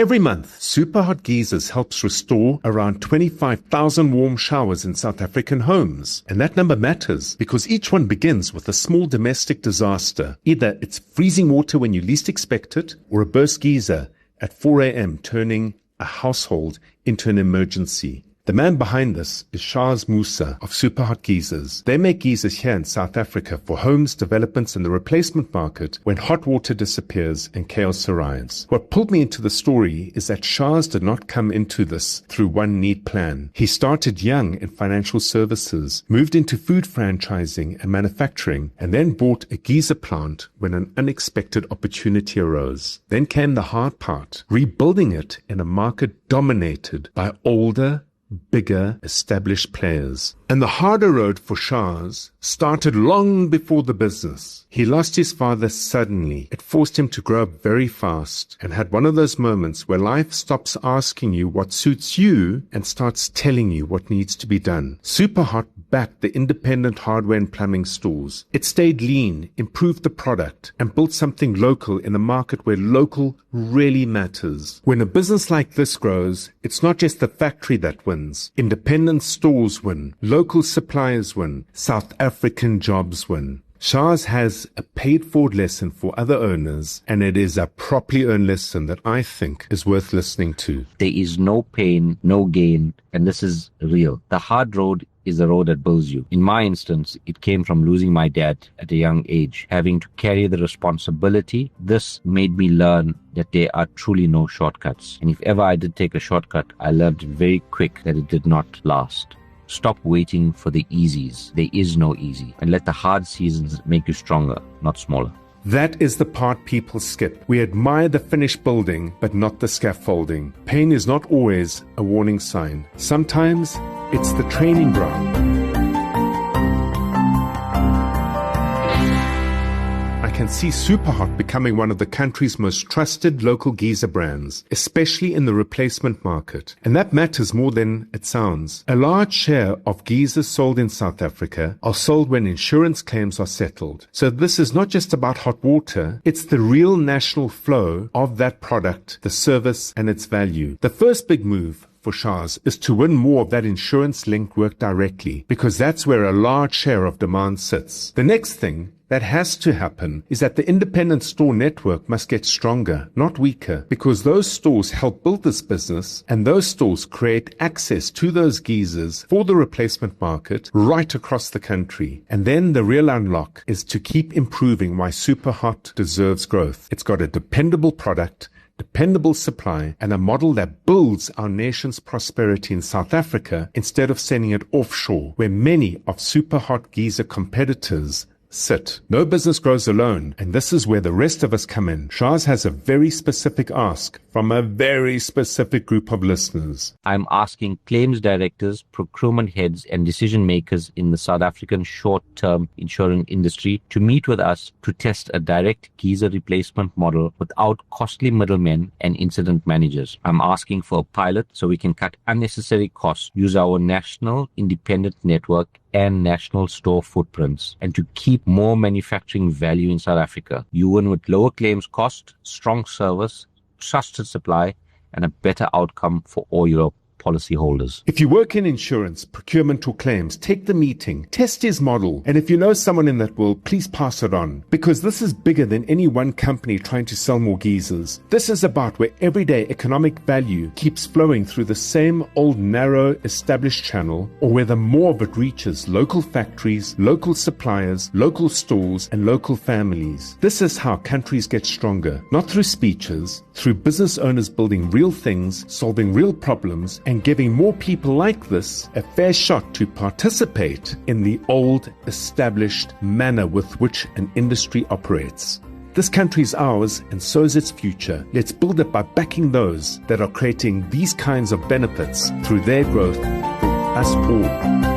Every month, Supahot Geysers helps restore around 25,000 warm showers in South African homes. And that number matters because each one begins with a small domestic disaster. Either it's freezing water when you least expect it, or a burst geyser at 4 a.m. turning a household into an emergency. The man behind this is Shaaz Moosa of Supahot Geysers. They make geysers here in South Africa for homes, developments and the replacement market when hot water disappears and chaos arrives. What pulled me into the story is that Shaaz did not come into this through one neat plan. He started young in financial services, moved into food franchising and manufacturing, and then bought a geyser plant when an unexpected opportunity arose. Then came the hard part, rebuilding it in a market dominated by older, bigger, established players. And the harder road for Shaaz started long before the business. He lost his father suddenly. It forced him to grow up very fast and had one of those moments where life stops asking you what suits you and starts telling you what needs to be done. Supahot backed the independent hardware and plumbing stores. It stayed lean, improved the product, and built something local in a market where local really matters. When a business like this grows, it's not just the factory that wins. Independent stores win. Local suppliers win. South African jobs win. Shaaz has a paid-forward lesson for other owners, and it is a properly earned lesson that I think is worth listening to. There is no pain, no gain, and this is real. The hard road is the road that builds you. In my instance, it came from losing my dad at a young age, having to carry the responsibility. This made me learn that there are truly no shortcuts. And if ever I did take a shortcut, I learned very quick that it did not last. Stop waiting for the easies. There is no easy. And let the hard seasons make you stronger, not smaller. That is the part people skip. We admire the finished building, but not the scaffolding. Pain is not always a warning sign. Sometimes it's the training ground. I can see Supahot becoming one of the country's most trusted local geyser brands, especially in the replacement market. And that matters more than it sounds. A large share of geysers sold in South Africa are sold when insurance claims are settled. So this is not just about hot water, it's the real national flow of that product, the service and its value. The first big move for Shaaz is to win more of that insurance-linked work directly, because that's where a large share of demand sits. The next thing that has to happen is that the independent store network must get stronger, not weaker, because those stores help build this business, and those stores create access to those geysers for the replacement market right across the country. And then the real unlock is to keep improving why Supahot deserves growth. It's got a dependable product, dependable supply, and a model that builds our nation's prosperity in South Africa instead of sending it offshore, where many of Supahot geyser competitors sit. No business grows alone, and this is where the rest of us come in. Shaaz has a very specific ask from a very specific group of listeners. I'm asking claims directors, procurement heads, and decision makers in the South African short-term insurance industry to meet with us to test a direct geyser replacement model without costly middlemen and incident managers. I'm asking for a pilot so we can cut unnecessary costs, use our national independent network and national store footprints, and to keep more manufacturing value in South Africa. You win with lower claims cost, strong service, trusted supply, and a better outcome for all your policyholders. If you work in insurance, procurement or claims, take the meeting, test his model, and if you know someone in that world, please pass it on, because this is bigger than any one company trying to sell more geysers. This is about where everyday economic value keeps flowing through the same old narrow established channel, or whether more of it reaches local factories, local suppliers, local stores, and local families. This is how countries get stronger, not through speeches, through business owners building real things, solving real problems, and giving more people like this a fair shot to participate in the old established manner with which an industry operates. This country is ours, and so is its future. Let's build it by backing those that are creating these kinds of benefits through their growth for us all.